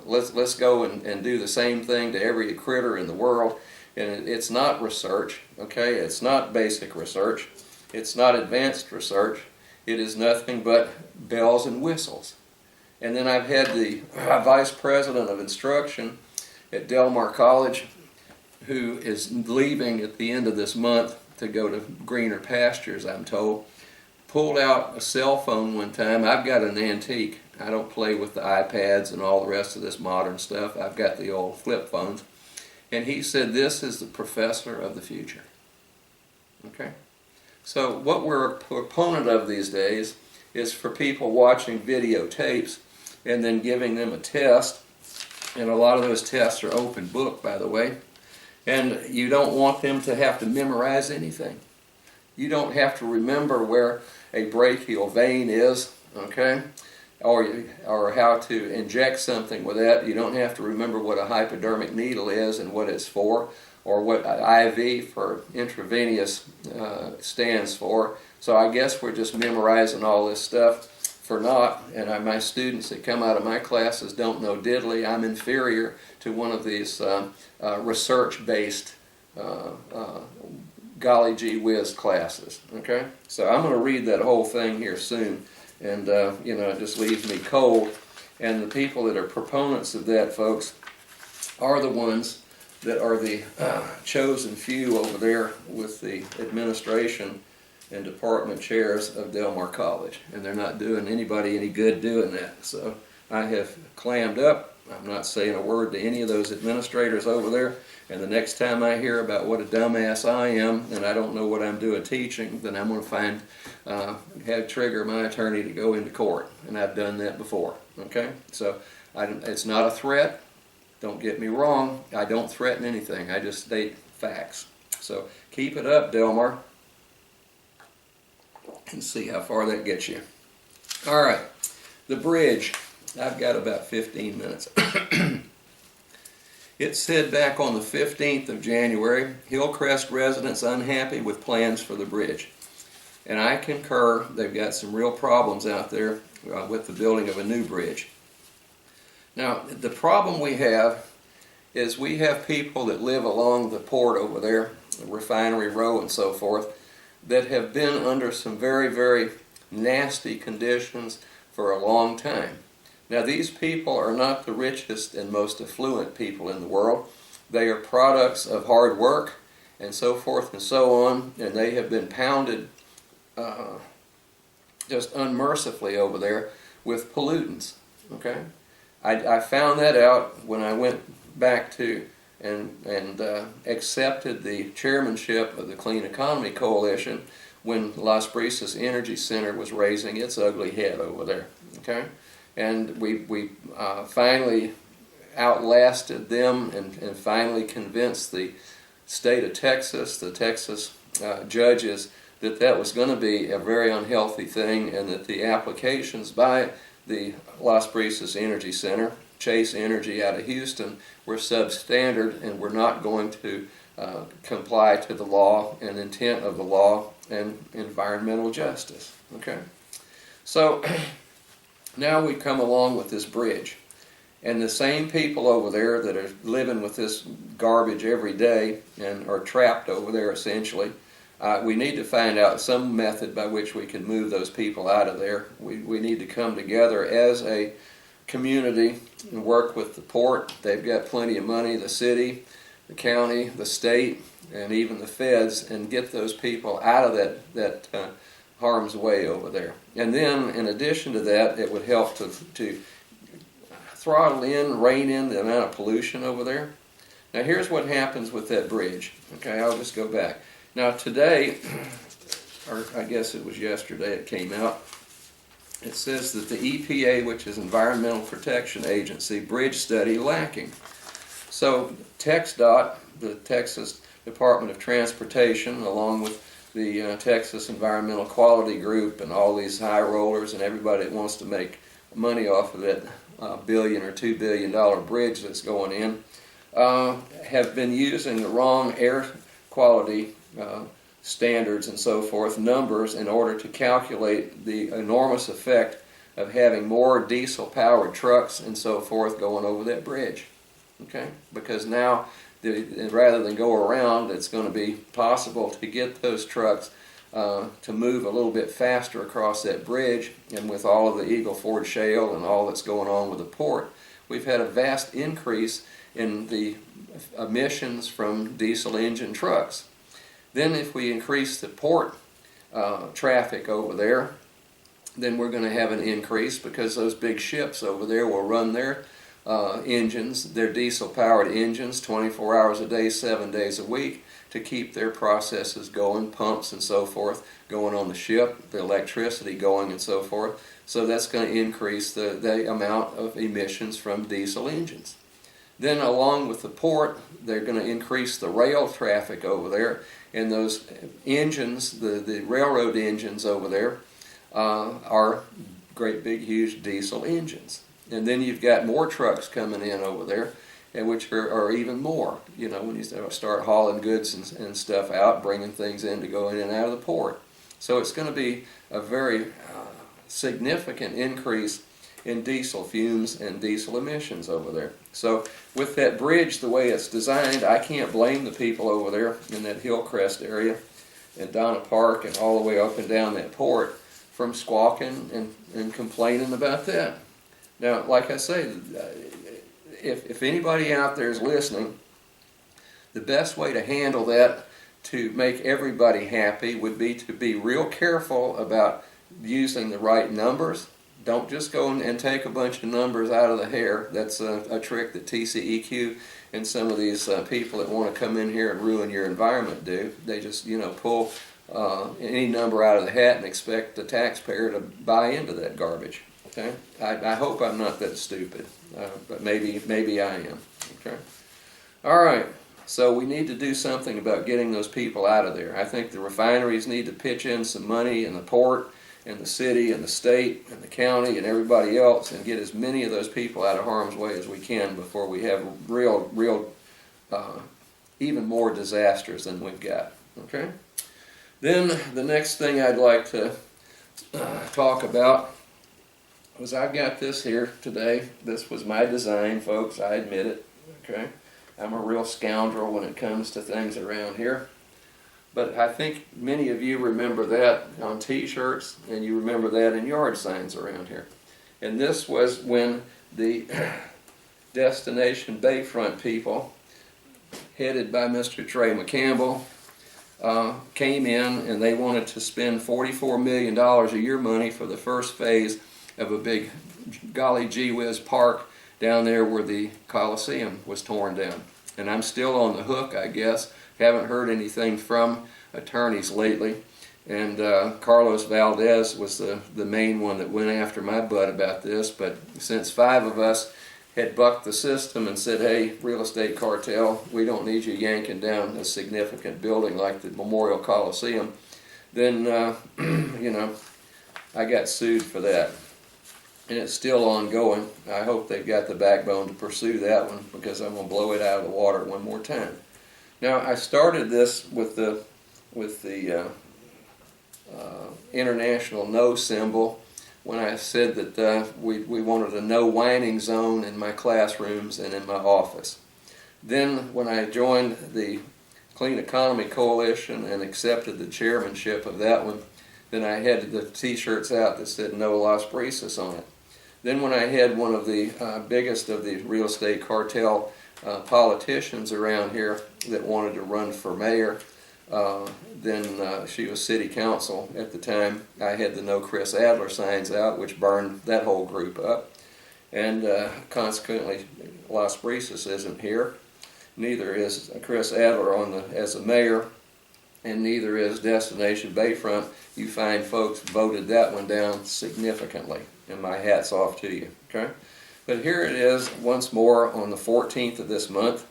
let's go and do the same thing to every critter in the world. And it's not research, okay? It's not basic research. It's not advanced research. It is nothing but bells and whistles. And then I've had the vice president of instruction at Del Mar College, who is leaving at the end of this month to go to greener pastures, I'm told, pulled out a cell phone one time. I've got an antique. I don't play with the iPads and all the rest of this modern stuff. I've got the old flip phones. And he said, this is the professor of the future. Okay? So what we're a proponent of these days is for people watching videotapes and then giving them a test. And a lot of those tests are open book, by the way. And you don't want them to have to memorize anything. You don't have to remember where a brachial vein is, okay? Or how to inject something with that. You don't have to remember what a hypodermic needle is and what it's for, or what IV for intravenous stands for. So I guess we're just memorizing all this stuff for naught, and my students that come out of my classes don't know diddly. I'm inferior to one of these research-based golly gee whiz classes. Okay, so I'm going to read that whole thing here soon. And, it just leaves me cold. And the people that are proponents of that, folks, are the ones that are the chosen few over there with the administration and department chairs of Del Mar College. And they're not doing anybody any good doing that. So I have clammed up. I'm not saying a word to any of those administrators over there. And the next time I hear about what a dumbass I am and I don't know what I'm doing teaching, then I'm going to trigger my attorney to go into court. And I've done that before. Okay? So it's not a threat. Don't get me wrong. I don't threaten anything. I just state facts. So keep it up, Del Mar. And see how far that gets you. All right. The bridge. I've got about 15 minutes. It said back on the 15th of January, Hillcrest residents unhappy with plans for the bridge. And I concur, they've got some real problems out there with the building of a new bridge. Now, the problem we have is we have people that live along the port over there, the Refinery Row and so forth, that have been under some very, very nasty conditions for a long time. Now, these people are not the richest and most affluent people in the world. They are products of hard work and so forth and so on, and they have been pounded just unmercifully over there with pollutants. Okay, I found that out when I went back to and accepted the chairmanship of the Clean Economy Coalition when Las Brisas Energy Center was raising its ugly head over there. Okay. And we finally outlasted them and finally convinced the state of Texas, the Texas judges, that was going to be a very unhealthy thing, and that the applications by the Las Brisas Energy Center, Chase Energy out of Houston, were substandard and were not going to comply to the law and intent of the law and environmental justice. Okay, so now we come along with this bridge, and the same people over there that are living with this garbage every day and are trapped over there essentially, we need to find out some method by which we can move those people out of there. We need to come together as a community and work with the port. They've got plenty of money, the city, the county, the state, and even the feds, and get those people out of that harm's way over there. And then, in addition to that, it would help to throttle in, rein in the amount of pollution over there. Now, here's what happens with that bridge. Okay, I'll just go back. Now, today, or I guess it was yesterday it came out, it says that the EPA, which is Environmental Protection Agency, bridge study lacking. So TxDOT, the Texas Department of Transportation, along with the Texas Environmental Quality Group and all these high rollers and everybody that wants to make money off of that $1 billion or $2 billion bridge that's going in, have been using the wrong air quality standards and so forth, numbers, in order to calculate the enormous effect of having more diesel-powered trucks and so forth going over that bridge. Okay, because now rather than go around, it's going to be possible to get those trucks to move a little bit faster across that bridge. And with all of the Eagle Ford shale and all that's going on with the port, we've had a vast increase in the emissions from diesel engine trucks. Then if we increase the port traffic over there, then we're going to have an increase, because those big ships over there will run their engines, their diesel-powered engines, 24 hours a day, 7 days a week, to keep their processes going, pumps and so forth going on the ship, the electricity going and so forth. So that's going to increase the amount of emissions from diesel engines. Then along with the port, they're going to increase the rail traffic over there, and those engines, the railroad engines over there, are great big huge diesel engines. And then you've got more trucks coming in over there, and which are even more, you know, when you start hauling goods and stuff out, bringing things in to go in and out of the port. So it's going to be a very significant increase in diesel fumes and diesel emissions over there. So with that bridge, the way it's designed, I can't blame the people over there in that Hillcrest area and Donna Park and all the way up and down that port from squawking and complaining about that. Now, like I say, if anybody out there is listening, the best way to handle that to make everybody happy would be to be real careful about using the right numbers. Don't just go and take a bunch of numbers out of the hair. That's a trick that TCEQ and some of these people that want to come in here and ruin your environment do. They just, you know, pull any number out of the hat and expect the taxpayer to buy into that garbage. Okay, I hope I'm not that stupid, but maybe I am. Okay, all right. So we need to do something about getting those people out of there. I think the refineries need to pitch in some money, and the port, and the city, and the state, and the county, and everybody else, and get as many of those people out of harm's way as we can before we have real, even more disasters than we've got. Okay. Then the next thing I'd like to talk about was, I've got this here today. This was my design, folks. I admit it. Okay, I'm a real scoundrel when it comes to things around here. But I think many of you remember that on T-shirts, and you remember that in yard signs around here. And this was when the Destination Bayfront people, headed by Mr. Trey McCampbell, came in, and they wanted to spend $44 million of your money for the first phase of a big golly gee whiz park down there where the Coliseum was torn down. And I'm still on the hook, I guess. Haven't heard anything from attorneys lately. And Carlos Valdez was the main one that went after my butt about this. But since 5 of us had bucked the system and said, hey, real estate cartel, we don't need you yanking down a significant building like the Memorial Coliseum, then, you know, I got sued for that. And it's still ongoing. I hope they've got the backbone to pursue that one, because I'm going to blow it out of the water one more time. Now I started this with the international no symbol when I said that we wanted a no whining zone in my classrooms and in my office. Then when I joined the Clean Economy Coalition and accepted the chairmanship of that one, then I had the t-shirts out that said no Las Brisas on it. Then when I had one of the biggest of the real estate cartel politicians around here that wanted to run for mayor, then she was city council at the time, I had the no Chris Adler signs out, which burned that whole group up. And consequently, Las Brisas isn't here. Neither is Chris Adler as a mayor, and neither is Destination Bayfront. You fine folks voted that one down significantly, and my hat's off to you. Okay, but here it is once more on the 14th of this month.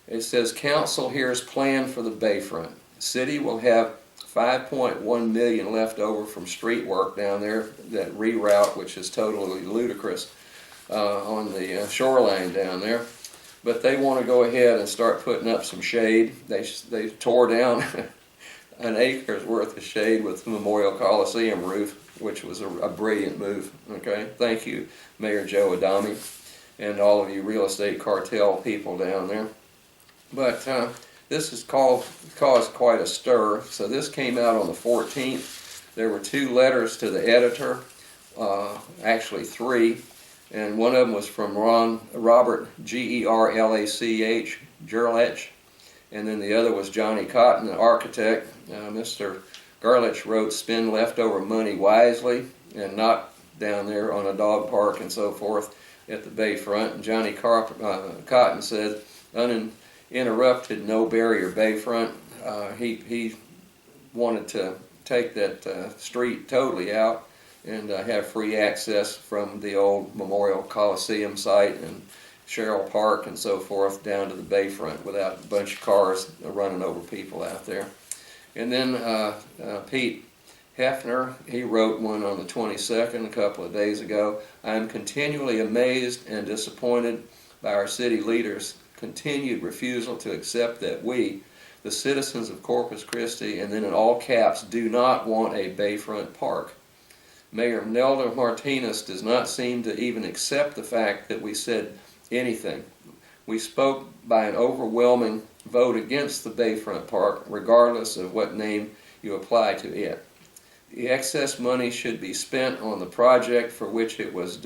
It says, Council hears plan for the Bayfront. City will have $5.1 million left over from street work down there, that reroute, which is totally ludicrous, on the shoreline down there. But they want to go ahead and start putting up some shade. They tore down an acre's worth of shade with the Memorial Coliseum roof, which was a brilliant move. Okay, thank you, Mayor Joe Adami, and all of you real estate cartel people down there. But this has caused quite a stir. So this came out on the 14th. There were 2 letters to the editor, actually 3. And one of them was from Robert Gerlach, Gerlach, and then the other was Johnny Cotton, the architect. Mr. Gerlach wrote, spend leftover money wisely and not down there on a dog park and so forth at the Bayfront. And Johnny Cotton said, uninterrupted, no barrier Bayfront. He wanted to take that street totally out and have free access from the old Memorial Coliseum site and Sherrill Park and so forth down to the Bayfront without a bunch of cars running over people out there. And then Pete Hefner, he wrote one on the 22nd, a couple of days ago. I am continually amazed and disappointed by our city leaders' continued refusal to accept that we, the citizens of Corpus Christi, and then in all caps, do not want a Bayfront park. Mayor Nelda Martinez does not seem to even accept the fact that we said anything. We spoke by an overwhelming vote against the Bayfront Park, regardless of what name you apply to it. The excess money should be spent on the project for which it was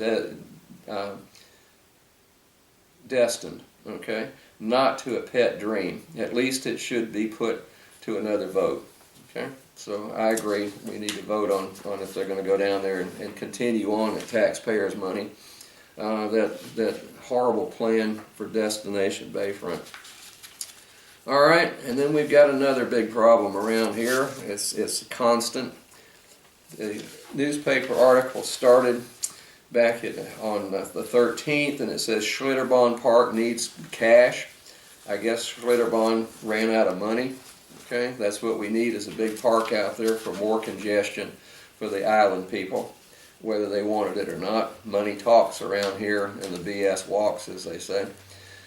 destined, okay? Not to a pet dream. At least it should be put to another vote, okay? So I agree, we need to vote on if they're going to go down there and continue on at taxpayers' money. That horrible plan for Destination Bayfront. All right, and then we've got another big problem around here. It's constant. The newspaper article started back on the 13th, and it says Schlitterbahn Park needs cash. I guess Schlitterbahn ran out of money. Okay, that's what we need, is a big park out there for more congestion for the island people, whether they wanted it or not. Money talks around here, and the BS walks, as they say.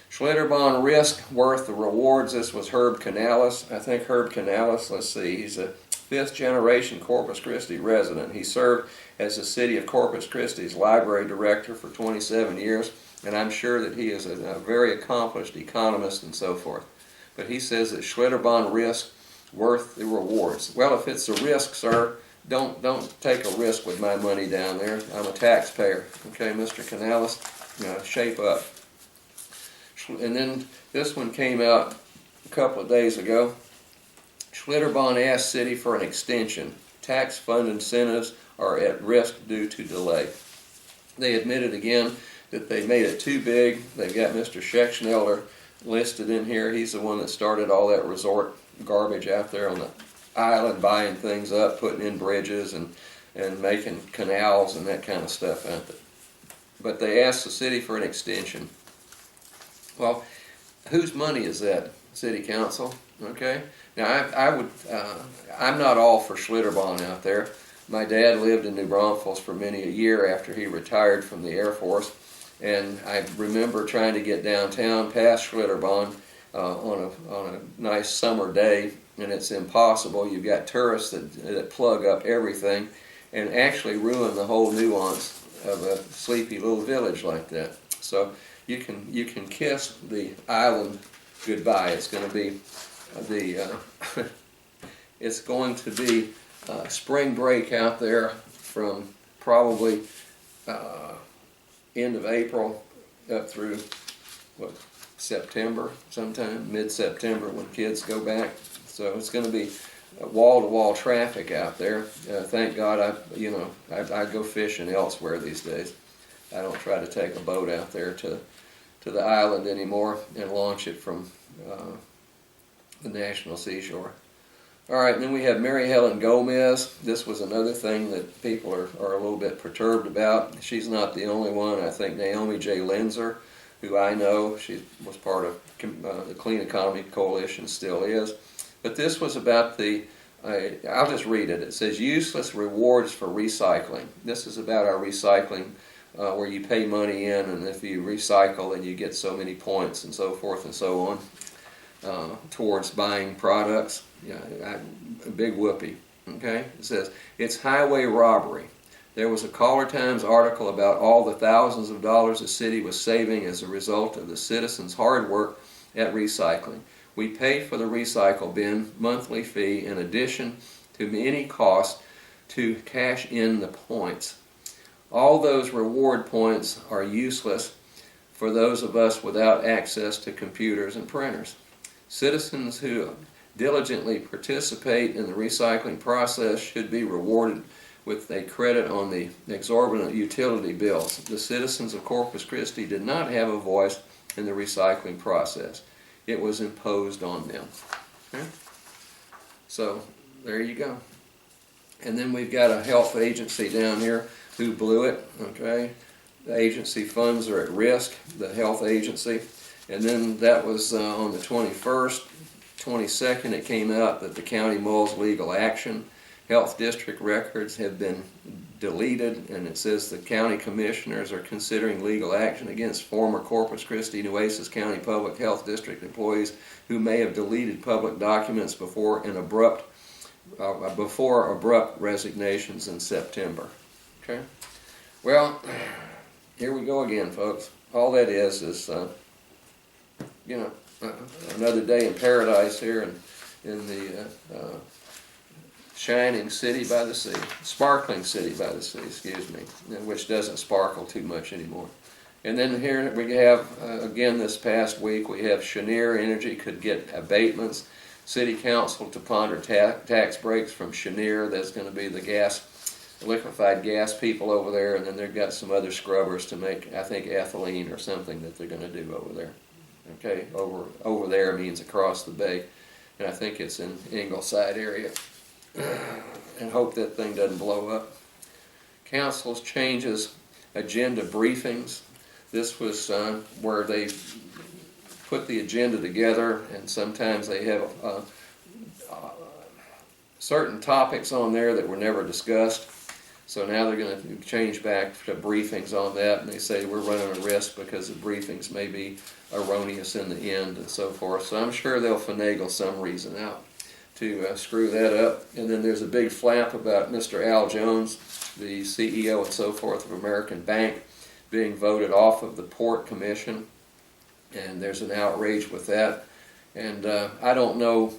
Schlitterbahn risk worth the rewards. This was Herb Canales. I think Herb Canales, let's see, he's a 5th generation Corpus Christi resident. He served as the city of Corpus Christi's library director for 27 years, and I'm sure that he is a very accomplished economist and so forth. But he says that Schlitterbahn risk worth the rewards. Well, if it's a risk, sir, don't take a risk with my money down there. I'm a taxpayer. Okay, Mr. Canales, shape up. And then this one came out a couple of days ago. Schlitterbahn asked city for an extension. Tax fund incentives are at risk due to delay. They admitted again that they made it too big. They've got Mr. Schexnelder listed in here. He's the one that started all that resort garbage out there on the island, buying things up, putting in bridges and making canals and that kind of stuff out there. But they asked the city for an extension. Well, whose money is that? City Council, okay? Now, I'm not all for Schlitterbahn out there. My dad lived in New Braunfels for many a year after he retired from the Air Force, and I remember trying to get downtown past Schlitterbahn, on a nice summer day, and it's impossible. You've got tourists that plug up everything and actually ruin the whole nuance of a sleepy little village like that. So you can kiss the island goodbye. It's going to be it's going to be spring break out there from probably end of April up through what, September, sometime mid-September when kids go back. So it's going to be wall-to-wall traffic out there. Thank God I go fishing elsewhere these days. I don't try to take a boat out there to the island anymore and launch it from the National Seashore. All right, and then we have Mary Helen Gomez. This was another thing that people are a little bit perturbed about. She's not the only one. I think Naomi J. Linzer, who I know, she was part of the Clean Economy Coalition, still is. But this was about I'll just read it. It says, useless rewards for recycling. This is about our recycling, where you pay money in, and if you recycle, then you get so many points and so forth and so on. Towards buying products. A big whoopee. Okay? It says, it's highway robbery. There was a Caller Times article about all the thousands of dollars the city was saving as a result of the citizens' hard work at recycling. We pay for the recycle bin monthly fee in addition to any cost to cash in the points. All those reward points are useless for those of us without access to computers and printers. Citizens who diligently participate in the recycling process should be rewarded with a credit on the exorbitant utility bills. The citizens of Corpus Christi did not have a voice in the recycling process. It was imposed on them. Okay? So there you go. And then we've got a health agency down here who blew it. Okay, the agency funds are at risk, the health agency. And then that was on the 21st, 22nd, it came out that the county mulls legal action. Health district records have been deleted, and it says the county commissioners are considering legal action against former Corpus Christi Nueces County Public Health District employees who may have deleted public documents before abrupt resignations in September. Okay. Well, here we go again, folks. All that is another day in paradise here in the shining city by the sea, sparkling city by the sea, excuse me, which doesn't sparkle too much anymore. And then here we have, again this past week, we have Cheniere Energy could get abatements. City Council to ponder tax breaks from Cheniere. That's going to be the liquefied gas people over there, and then they've got some other scrubbers to make, I think, ethylene or something that they're going to do over there. Okay, over there means across the bay, and I think it's in Ingleside area. And hope that thing doesn't blow up. Council's changes agenda briefings. This was where they put the agenda together, and sometimes they have certain topics on there that were never discussed. So now they're going to change back to briefings on that, and they say we're running a risk because the briefings may be erroneous in the end and so forth. So I'm sure they'll finagle some reason out to screw that up. And then there's a big flap about Mr. Al Jones, the CEO and so forth of American Bank, being voted off of the Port Commission, and there's an outrage with that. And I don't know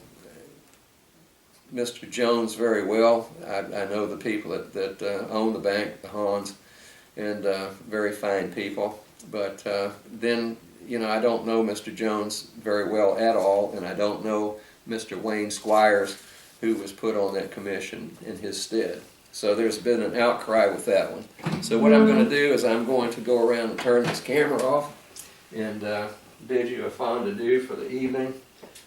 Mr. Jones very well. I know the people that own the bank, the Hans, and very fine people. But then, I don't know Mr. Jones very well at all, and I don't know Mr. Wayne Squires, who was put on that commission in his stead. So there's been an outcry with that one. So what I'm going to do is I'm going to go around and turn this camera off and bid you a fond adieu for the evening,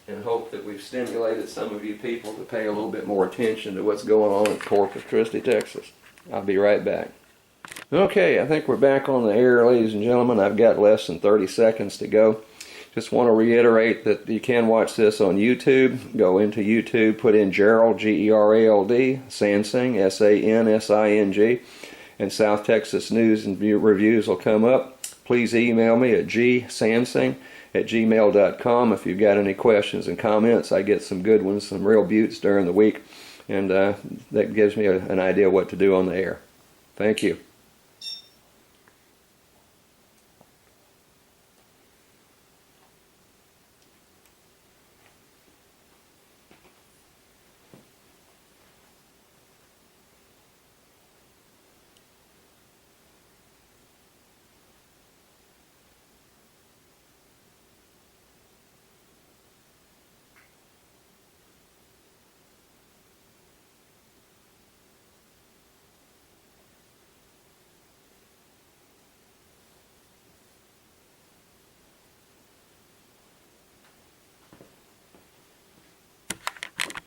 and hope that we've stimulated some of you people to pay a little bit more attention to what's going on in Corpus Christi, Texas. I'll be right back. Okay, I think we're back on the air, ladies and gentlemen. I've got less than 30 seconds to go. Just want to reiterate that you can watch this on YouTube. Go into YouTube, put in Gerald, G-E-R-A-L-D, Sansing, S-A-N-S-I-N-G, and South Texas News and Reviews will come up. Please email me at gsansing at gmail.com. If you've got any questions and comments, I get some good ones, some real beauts during the week, and that gives me an idea what to do on the air. Thank you.